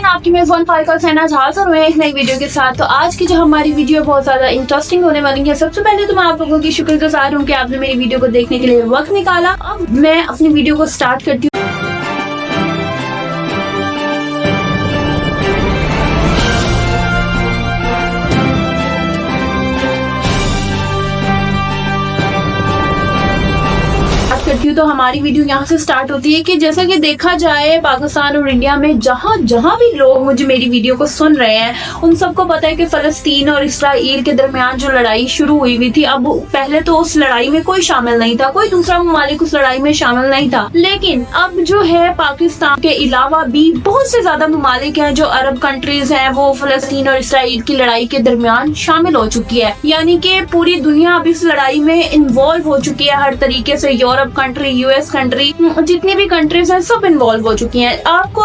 नाज़रीन, आपकी मेज़बान फाइका शहनाज हाज़िर हुए एक नई वीडियो के साथ। तो आज की जो हमारी वीडियो बहुत ज़्यादा इंटरेस्टिंग होने वाली है। सबसे पहले तो मैं आप लोगों की शुक्रगुज़ार हूँ कि आपने मेरी वीडियो को देखने के लिए वक्त निकाला। अब मैं अपनी वीडियो को स्टार्ट करती हूँ। तो हमारी वीडियो यहाँ से स्टार्ट होती है कि जैसा कि देखा जाए पाकिस्तान और इंडिया में जहाँ भी लोग मुझे मेरी वीडियो को सुन रहे हैं उन सबको पता है कि फलस्तीन और इसराइल के दरमियान जो लड़ाई शुरू हुई थी, अब पहले तो उस लड़ाई में कोई शामिल नहीं था, कोई दूसरा ममालिक उस लड़ाई में शामिल नहीं था। लेकिन अब जो है पाकिस्तान के अलावा भी बहुत से ज्यादा ममालिक हैं, जो अरब कंट्रीज हैं, वो फलस्तीन और इसराइल की लड़ाई के दरमियान शामिल हो चुकी है। यानी कि पूरी दुनिया अब इस लड़ाई में इन्वॉल्व हो चुकी है हर तरीके से। यूरोप कंट्री, यूएस कंट्री, जितनी भी कंट्रीज हैं सब इन्वॉल्व हो चुकी हैं। आपको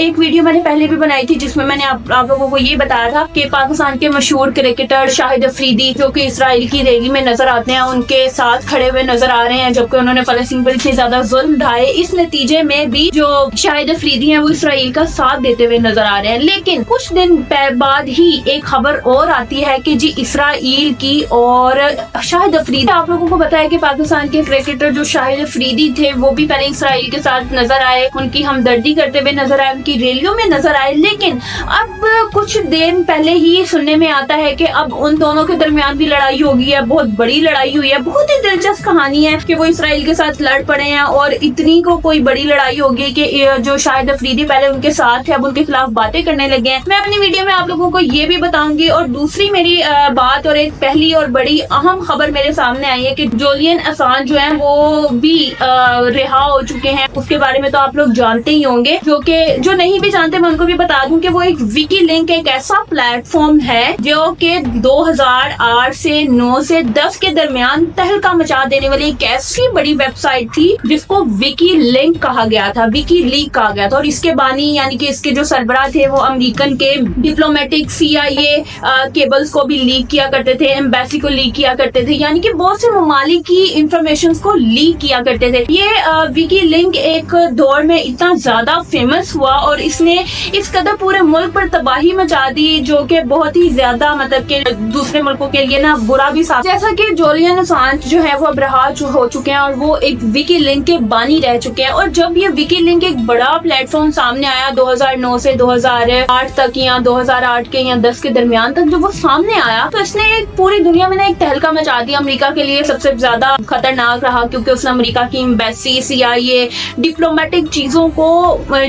एक वीडियो मैंने पहले भी बनाई थी जिसमें मैंने आप लोगों को ये बताया था कि पाकिस्तान के मशहूर क्रिकेटर शाहिद अफरीदी जो कि इसराइल की रैली में नजर आते हैं, उनके साथ खड़े हुए नजर आ रहे हैं, जबकि उन्होंने फलस्तीन पर इतने ज्यादा जुल्म ढाए। इस नतीजे में भी जो शाहिद अफरीदी हैं वो इसराइल का साथ देते हुए नजर आ रहे हैं। लेकिन कुछ दिन बाद ही एक खबर और आती है कि जी इसराइल की और शाहिद अफरीदी, आप लोगों को पता है कि पाकिस्तान के क्रिकेटर जो शाहिद अफरीदी थे वो भी पहले इसराइल के साथ नजर आए, उनकी हमदर्दी करते हुए नजर आए, उनकी रैलियों में नजर आए। लेकिन अब कुछ दिन पहले ही सुनने में आता है कि अब उन दोनों के दरमियान भी लड़ाई हो गई है, बहुत बड़ी लड़ाई हुई है। बहुत ही दिलचस्प कहानी है कि वो इसराइल के साथ लड़ पड़े हैं और इतनी को कोई बड़ी लड़ाई हो गई कि जो शाहिद अफरीदी पहले उनके साथ थे अब उनके खिलाफ बातें करने लगे हैं। मैं अपनी वीडियो में आप लोगों को ये भी बताऊंगी। और दूसरी मेरी बात और एक पहली और बड़ी अहम खबर मेरे सामने आई है कि जुलियन असांज जो है वो भी रिहा हो चुके हैं। उसके बारे में तो आप लोग जानते ही होंगे। जो नहीं भी जानते मैं उनको भी बता दूं कि वो एक विकी लिंक एक ऐसा प्लेटफॉर्म है जो कि 2008 से 9 से 10 के दरमियान तहलका मचा देने वाली एक ऐसी बड़ी वेबसाइट थी जिसको विकी लिंक कहा गया था, विकी लीक कहा गया था। और इसके बानी यानी कि इसके जो सरबराह थे वो अमेरिकन के डिप्लोमेटिक CIA केबल्स को भी लीक किया करते थे, एम्बेसी को लीक किया करते थे, यानी कि बहुत से ममालिक की इंफॉर्मेशन को लीक किया करते थे। ये विकी लिंक एक दौर में इतना ज्यादा फेमस हुआ और इसने इस कदर पूरे मुल्क पर तबाही मचा दी जो कि बहुत ही ज्यादा मतलब कि दूसरे मुल्कों के लिए ना बुरा भी साबित। जैसा कि जुलियन असांज जो है वो अब रहा हो चुके हैं और वो एक विकी लिंक के बानी रह चुके हैं। और जब ये विकी लिंक एक बड़ा प्लेटफॉर्म सामने आया 2009 से 2008 तक या 2008 के या 10 के दरमियान तक जब वो सामने आया तो इसने पूरी दुनिया में ना एक तहलका मचा दिया। अमेरिका के लिए सबसे ज्यादा खतरनाक रहा क्योंकि उसने अमेरिका की एम्बेसी, CIA, डिप्लोमेटिक चीजों को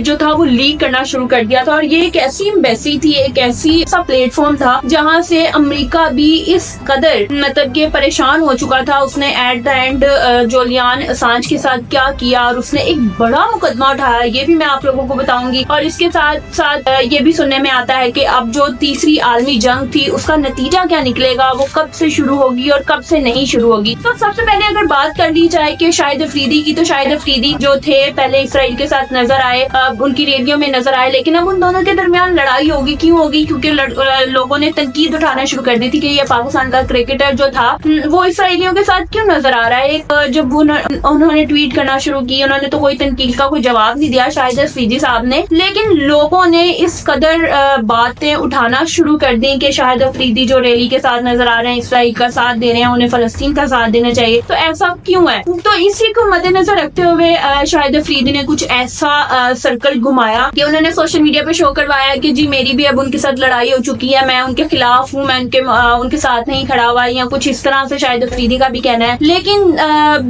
जो था वो लीक करना शुरू कर दिया था। और ये एक ऐसी एम्बेसी थी, एक ऐसा प्लेटफॉर्म था जहां से अमेरिका भी इस कदर मतलब कि परेशान हो चुका था। उसने at the end Julian Assange के साथ क्या किया और उसने एक बड़ा मुकदमा उठाया, ये भी मैं आप लोगों को बताऊंगी। और इसके साथ साथ ये भी सुनने में आता है कि अब जो तीसरी आलमी जंग थी उसका नतीजा क्या निकलेगा, वो कब से शुरू होगी और कब से नहीं शुरू होगी। तो सबसे पहले अगर बात कर ली जाए कि शाहिद अफरीदी की, तो शाहिद अफरीदी जो थे पहले इसराइल के साथ नजर आए, उनकी रैलियों में नजर आए। लेकिन अब उन दोनों के दरमियान लड़ाई होगी, क्यों होगी? क्योंकि लोगों ने तनकीद उठाना शुरू कर दी थी कि ये पाकिस्तान का क्रिकेटर जो था वो इसराइलियों के साथ क्यों नजर आ रहा है। जब उन्होंने ट्वीट करना शुरू की, उन्होंने तो कोई तनकीद का कोई जवाब नहीं दिया शाहिद अफरीदी साहब ने, लेकिन लोगों ने इस कदर बातें उठाना शुरू कर दी कि शाहिद अफरीदी जो रैली के साथ नजर आ रहे हैं, इसराइल का साथ दे रहे हैं, उन्हें फलस्तीन का साथ देना चाहिए। तो ऐसा क्यों है? तो इसी को मद्देनजर रखते हुए शाहिद अफरीदी ने कुछ ऐसा सर्कल घुमाया कि उन्होंने सोशल मीडिया पे शो करवाया कि जी मेरी भी अब उनके साथ लड़ाई हो चुकी है, मैं उनके खिलाफ हूँ, मैं उनके साथ नहीं खड़ा हुआ, या कुछ इस तरह से शाहिद अफरीदी का भी कहना है। लेकिन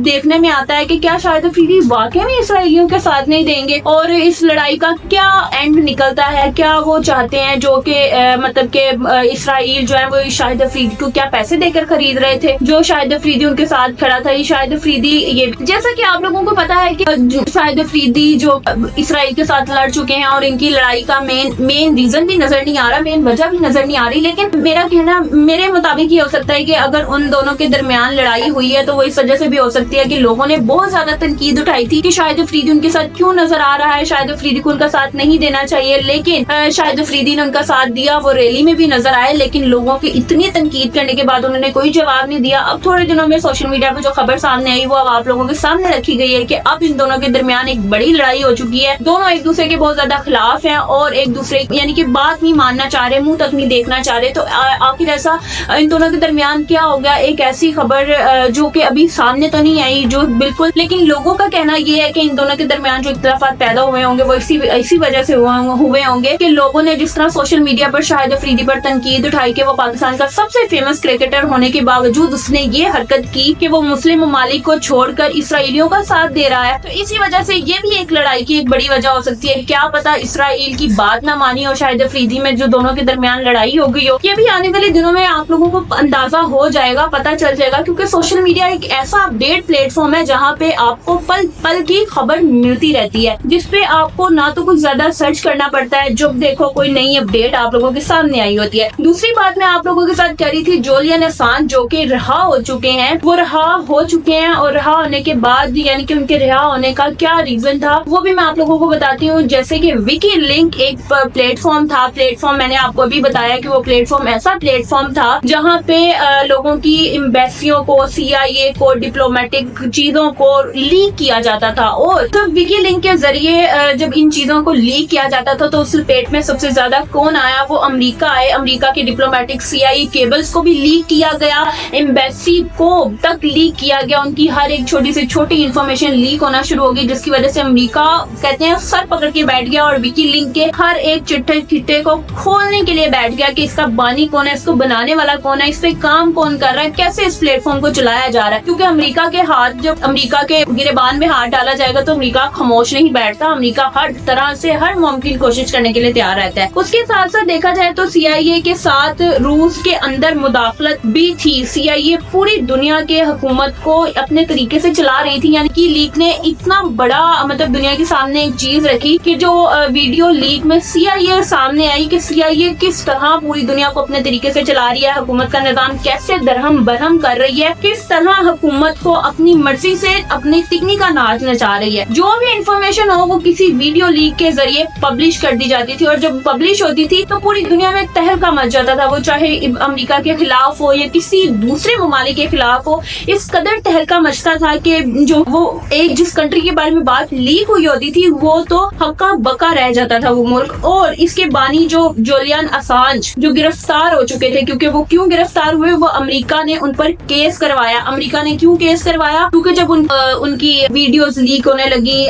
देखने में आता है कि क्या शाहिद अफरीदी वाकई में इसराइलियों के साथ नहीं देंगे और इस लड़ाई का क्या एंड निकलता है? क्या वो चाहते हैं जो कि मतलब कि इसराइल जो है वो शाहिद अफरीदी को क्या पैसे देकर खरीद रहे थे जो शाहिद अफरीदी उनके साथ खड़ा था? ये शाहिद अफरीदी, ये जैसा कि आप लोगों को पता है कि शाहिद अफरीदी जो इसराइल के साथ लड़ चुके हैं और इनकी लड़ाई का मेन रीजन भी नजर नहीं आ रहा, मेन वजह भी नजर नहीं आ रही। लेकिन मेरा कहना मेरे मुताबिक ये हो सकता है कि अगर उन दोनों के दरमियान लड़ाई हुई है तो वो इस वजह से भी हो सकती है कि लोगों ने बहुत ज्यादा तनकीद उठाई थी कि शाहिद अफरीदी उनके साथ क्यों नजर आ रहा है, शाहिद अफरीदी को उनका साथ नहीं देना चाहिए। लेकिन शाहिद अफरीदी ने उनका साथ दिया, वो रैली में भी नजर आए, लेकिन लोगों की इतनी तनकीद करने के बाद उन्होंने कोई जवाब नहीं दिया। अब थोड़े दिनों में सोशल मीडिया पर जो खबर सामने आई वो अब आप लोगों के सामने रखी गई है कि अब इन दोनों के दरमियान एक बड़ी लड़ाई हो चुकी है। दोनों एक दूसरे के बहुत ज्यादा खिलाफ हैं और एक दूसरे यानी कि बात नहीं मानना चाह रहे, मुंह तक नहीं देखना चाह रहे। तो आखिर ऐसा इन दोनों के दरमियान क्या हो गया? एक ऐसी खबर जो कि अभी सामने तो नहीं आई जो बिल्कुल, लेकिन लोगों का कहना ये है कि इन दोनों के दरमियान जो इख्तिलाफात पैदा हुए होंगे वो इसी वजह से हुए होंगे कि लोगों ने जिस तरह सोशल मीडिया पर शाहिद अफरीदी पर तनकीद उठाई कि वो पाकिस्तान का सबसे फेमस क्रिकेटर होने के बावजूद उसने ये हरकत की कि वो मुस्लिम ममालिक को छोड़कर इसराइलियों का साथ दे रहा है। तो इसी वजह से ये भी एक लड़ाई की एक बड़ी वजह हो सकती है। क्या पता इसराइल की बात ना मानी हो शाहिद अफरीदी में, जो दोनों के दरमियान लड़ाई हो गई हो। ये भी आने वाले दिनों में आप लोगों को अंदाजा हो जाएगा, पता चल जाएगा, क्योंकि सोशल मीडिया एक ऐसा अपडेट प्लेटफॉर्म है जहाँ पे आपको पल पल की खबर मिलती रहती है, जिसपे आपको ना तो कुछ ज्यादा सर्च करना पड़ता है, जब देखो कोई नई अपडेट आप लोगों के सामने आई होती है। दूसरी बात मैं आप लोगों के साथ कह रही थी, जुलियन असांज जो कि रहा हो चुके हैं, वो रहा हो चुके हैं और रहा होने के बाद यानी कि उनके रहा होने का क्या रीजन था वो भी मैं आप लोगों को बताती हूँ। जैसे कि विकी लिंक एक प्लेटफॉर्म था, मैंने आपको अभी बताया कि वो प्लेटफॉर्म ऐसा प्लेटफॉर्म था जहाँ पे लोगों की एम्बेसियों को, CIA को, डिप्लोमेटिक चीजों को लीक किया जाता था। और तो विकी लिंक के जरिए जब इन चीजों को लीक किया जाता था तो उस पेट में सबसे ज्यादा कौन आया? वो अमेरिका आए। अमेरिका के डिप्लोमेटिक CIA केबल्स को भी लीक किया गया, एम्बेसी को तक लीक किया गया, उनकी हर एक छोटी से छोटी इंफॉर्मेशन लीक होना शुरू हो गई, जिसकी वजह से अमेरिका कहते हैं सर पकड़ के बैठ गया और विकी लिंक के हर एक चिट्ठे को खोलने के लिए बैठ गया कि इसका बानी कौन है, इसको बनाने वाला कौन है, इस पे काम कौन कर रहा है, कैसे इस प्लेटफॉर्म को चलाया जा रहा है। क्योंकि अमेरिका के हाथ, जब अमेरिका के गिरेबान में हाथ डाला जाएगा तो अमेरिका खामोश नहीं बैठता, अमेरिका हर तरह से हर मुमकिन कोशिश करने के लिए तैयार रहता है। उसके साथ साथ देखा जाए तो CIA के साथ रूस के अंदर मुदाखलत भी थी। CIA पूरी दुनिया के हुकूमत को अपने तरीके से चला रही थी, यानी कि लीक ने इतना बड़ा मतलब दुनिया के सामने एक चीज रखी कि जो वीडियो लीक में CIA सामने आई कि CIA किस तरह पूरी दुनिया को अपने तरीके से चला रही है, हुकूमत का निजाम कैसे दरहम बरहम कर रही है, किस तरह हुकूमत को अपनी मर्जी से अपनी तिकनी का नाच नचा रही है। जो भी इंफॉर्मेशन हो वो किसी वीडियो लीक के जरिए पब्लिश कर दी जाती थी और जब पब्लिश होती थी तो पूरी दुनिया में तहलका मच जाता था, वो चाहे अमेरिका के खिलाफ हो या किसी दूसरे ममालिक के खिलाफ हो। इस कदर तहलका मचता था कि जो वो एक जिस कंट्री के बारे में बात लीक हुई होती थी वो तो हक्का बक्का रह जाता था वो मुल्क। और इसके बानी जो जुलियन असांज जो गिरफ्तार हो चुके थे, क्योंकि वो क्यों गिरफ्तार हुए, वो अमेरिका ने उन पर केस करवाया। अमेरिका ने क्यों केस करवाया? क्योंकि जब उनकी वीडियोस लीक होने लगी,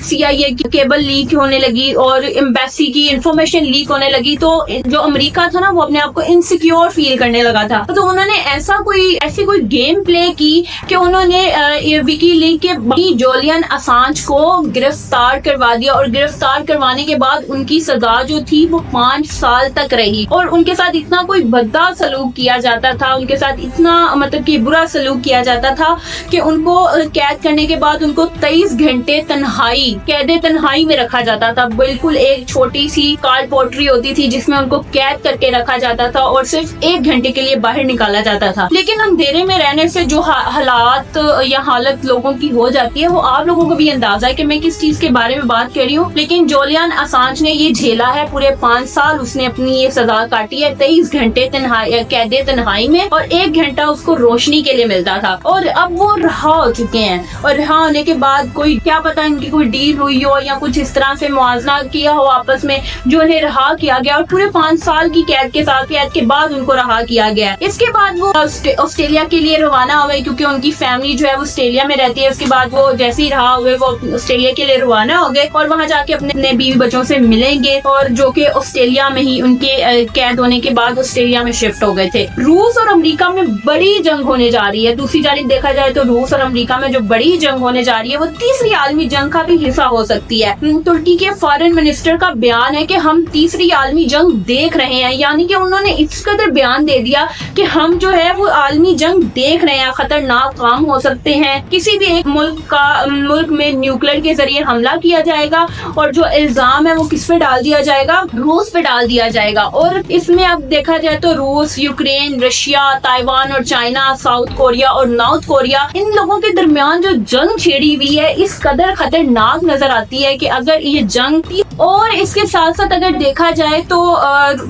CIA की केबल लीक होने लगी और एम्बेसी की इंफॉर्मेशन लीक होने लगी, तो जो अमेरिका था ना वो अपने आप को इनसिक्योर फील करने लगा था। तो उन्होंने ऐसी कोई गेम प्ले की कि उन्होंने विकी लिंक के जुलियन असांज को गिरफ्तार करवा दिया और गिरफ्तार करवाने के बाद उनकी सजा जो थी वो 5 साल तक रही और उनके साथ इतना कोई भद्दा सलूक किया जाता था, उनके साथ इतना मतलब कि बुरा सलूक किया जाता था कि उनको कैद करने के बाद उनको 23 घंटे कैद तन्हाई में रखा जाता था। बिल्कुल एक छोटी सी कार पोट्री होती थी जिसमें उनको कैद करके रखा जाता था और सिर्फ 1 घंटे के लिए बाहर निकाला जाता था। लेकिन अंधेरे में रहने से जो हालात या हालत लोगों की हो जाती है वो आप लोगों को भी अंदाजा है कि मैं किस चीज के बारे में बात कर रही हूँ। लेकिन जुलियन असांज ने ये झेला है पूरे 5 साल, उसने अपनी ये सजा काटी है 23 घंटे कैद तन्हाई में और 1 घंटा उसको रोशनी के लिए मिलता था। और अब वो रहा हो चुके हैं और रहा होने के बाद कोई क्या पता इनकी कोई डील हुई हो या कुछ इस तरह से मुआवजा किया हो आपस में जो उन्हें रहा किया गया और पूरे 5 साल की कैद के साथ कैद के बाद उनको रहा किया गया। इसके बाद वो ऑस्ट्रेलिया के लिए रवाना हुए क्योंकि उनकी फैमिली जो है वो ऑस्ट्रेलिया में रहती है। उसके बाद वो जैसे ही रहा हुए वो ऑस्ट्रेलिया के लिए रवाना हो गए और वहाँ जाके अपने बीवी बच्चों से मिलेंगे और जो कि ऑस्ट्रेलिया में ही उनके कैद होने के बाद ऑस्ट्रेलिया में शिफ्ट हो गए थे। रूस और अमेरिका में बड़ी जंग होने जा रही है। दूसरी जानिब देखा जाए तो रूस और अमेरिका में जो बड़ी जंग होने जा रही है वो तीसरी आलमी जंग का भी हिस्सा हो सकती है। तुर्की के फॉरेन मिनिस्टर का बयान है कि हम तीसरी आलमी जंग देख रहे हैं, यानी कि उन्होंने इस कदर बयान दे दिया कि हम जो है वो आलमी जंग देख रहे हैं, खतरनाक काम हो सकते हैं, किसी भी एक मुल्क में न्यूक्लियर के जरिए हमला किया जाएगा और जो इल्जाम है वो किस पे डाल दिया जाएगा, रूस पे डाल दिया जाएगा। और इसमें अब देखा जाए तो रूस, यूक्रेन, रशिया, ताइवान और चाइना, साउथ कोरिया और नॉर्थ कोरिया, इन लोगों के दरमियान जो जंग छेड़ी हुई है इस कदर खतरनाक नजर आती है कि अगर ये जंग और इसके साथ साथ अगर देखा जाए तो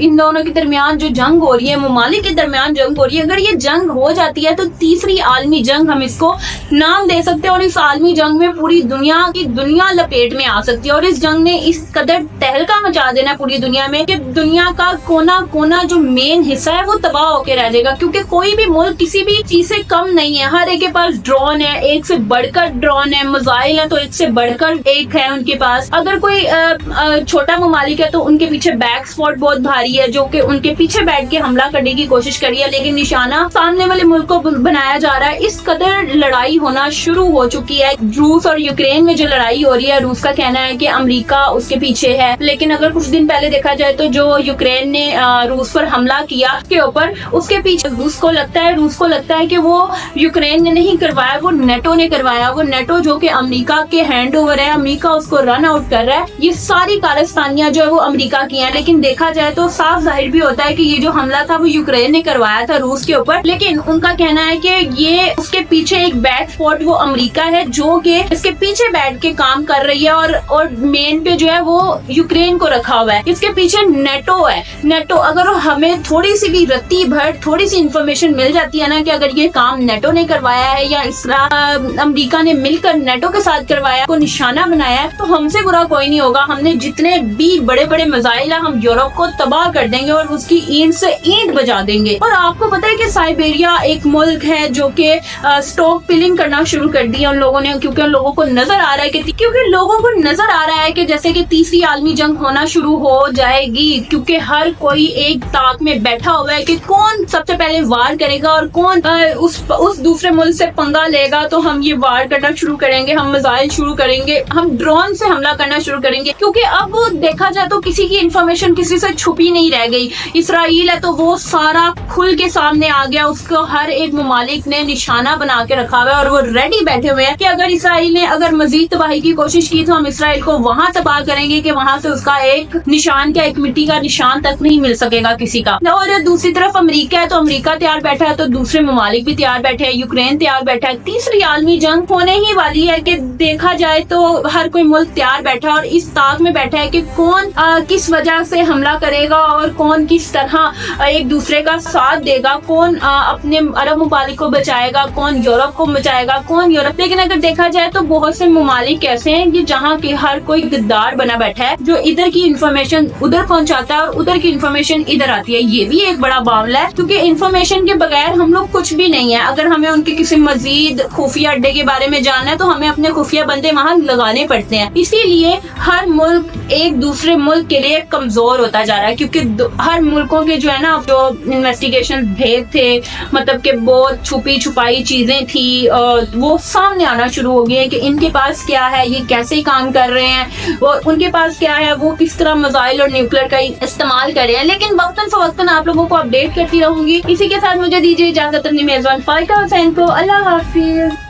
इन दोनों के दरमियान जो जंग हो रही है, ममालिक के दरमियान जंग हो रही है, अगर ये जंग हो जाती है तो तीसरी आलमी जंग हम इसको ना अंजाम दे सकते हैं और इस आलमी जंग में पूरी दुनिया की दुनिया लपेट में आ सकती है। और इस जंग ने इस कदर तहलका मचा देना पूरी दुनिया में कि दुनिया का कोना कोना जो मेन हिस्सा है वो तबाह होकर रह जाएगा, क्योंकि कोई भी मुल्क किसी भी चीज से कम नहीं है। हर एक के पास ड्रोन है, एक से बढ़कर ड्रोन है, मिसाइल है तो एक से बढ़कर एक है उनके पास। अगर कोई छोटा ममालिक है तो उनके पीछे बैक स्पॉट बहुत भारी है जो कि उनके पीछे बैठ के हमला करने की कोशिश करी है, लेकिन निशाना सामने वाले मुल्क को बनाया जा रहा है। इस कदर लड़ाई होना शुरू हो चुकी है। रूस और यूक्रेन में जो लड़ाई हो रही है, रूस का कहना है कि अमेरिका उसके पीछे है, लेकिन अगर कुछ दिन पहले देखा जाए तो जो यूक्रेन ने रूस पर हमला किया उसके ऊपर, उसके पीछे रूस को लगता है कि वो यूक्रेन ने नहीं करवाया, वो नेटो ने करवाया। वो नेटो जो कि अमेरिका के हैंड ओवर है, अमेरिका उसको रन आउट कर रहा है। ये सारी कारस्तानियां जो है वो अमेरिका की हैं, लेकिन देखा जाए तो साफ जाहिर भी होता है कि ये जो हमला था वो यूक्रेन ने करवाया था रूस के ऊपर, लेकिन उनका कहना है कि ये उसके पीछे एक बैक स्पॉट वो अमेरिका है जो कि इसके पीछे बैठ के काम कर रही है और मेन पे जो है वो यूक्रेन को रखा हुआ है। इसके पीछे नेटो है। नेटो, अगर हमें थोड़ी सी भी रत्ती भर थोड़ी सी इंफॉर्मेशन मिल जाती है ना कि अगर ये काम नेटो ने करवाया है या अमेरिका ने मिलकर नेटो के साथ करवाया, को निशाना बनाया है, तो हमसे बुरा कोई नहीं होगा। हमने जितने भी बड़े बड़े मिसाइल है हम यूरोप को तबाह कर देंगे और उसकी ईंट से ईंट बजा देंगे। और आपको पता है कि साइबेरिया एक मुल्क है जो कि स्टॉक पिलिंग करना शुरू कर दी है उन लोगों ने, क्योंकि उन लोगों को नजर आ रहा है कि जैसे कि तीसरी आलमी जंग होना शुरू हो जाएगी, क्योंकि हर कोई एक ताक में बैठा हुआ है कि कौन सबसे पहले वार करेगा और कौन उस दूसरे मुल्क से पंगा लेगा। तो हम ये वार करना शुरू करेंगे, हम मिसाइल शुरू करेंगे, हम ड्रोन से हमला करना शुरू करेंगे, क्योंकि अब देखा जाए तो किसी की इंफॉर्मेशन किसी से छुपी नहीं रह गई। इसराइल है तो वो सारा खुल के सामने आ गया, उसको हर एक ममालिक ने निशाना बना के रखा हुआ है और वो रेडी बैठे हुए हैं कि अगर इसराइल ने अगर मजीद तबाही की कोशिश की तो हम इसराइल को वहां तबाह करेंगे कि वहां से उसका एक निशान क्या, एक मिट्टी का निशान तक नहीं मिल सकेगा किसी का। और दूसरी तरफ अमेरिका है तो अमेरिका तैयार बैठा है, तो दूसरे ममालिक भी तैयार बैठे हैं, यूक्रेन तैयार बैठा है। तीसरी आलमी जंग होने ही वाली है कि देखा जाए तो हर कोई मुल्क तैयार बैठा है और इस ताक में बैठा है कि कौन किस वजह से हमला करेगा और कौन किस तरह एक दूसरे का साथ देगा, कौन अपने अरब ममालिक को बचाएगा, कौन यूरोप को बचाएगा, कौन यूरोप। लेकिन अगर देखा जाए तो बहुत से ममालिक ऐसे हैं कि जहाँ के हर कोई गद्दार बना बैठा है जो इधर की इंफॉर्मेशन उधर पहुंचाता है और उधर की इंफॉर्मेशन इधर आती है। ये भी एक बड़ा मामला है, क्योंकि इंफॉर्मेशन के बगैर हम लोग कुछ भी नहीं है। अगर हमें उनके किसी मजीद खुफिया अड्डे के बारे में जानना है तो हमें अपने खुफिया बंदे वहाँ लगाने पड़ते हैं। इसीलिए हर मुल्क एक दूसरे मुल्क के लिए कमजोर होता जा रहा है, क्योंकि हर मुल्कों के जो है ना जो इन्वेस्टिगेशन भेद थे, मतलब कि बहुत छुपी छुपाई चीजें थी, वो सामने आना शुरू हो गई है कि इनके पास क्या है, ये कैसे काम कर रहे हैं, और उनके पास क्या है, वो किस तरह मिसाइल और न्यूक्लियर का इस्तेमाल कर रहे हैं। लेकिन वक्तन फवक्तन आप लोगों को अपडेट करती रहूंगी। इसी के साथ मुझे दीजिए इजाजत अपनी मेजबान फाइका हुसैन को। अल्लाह हाफिज।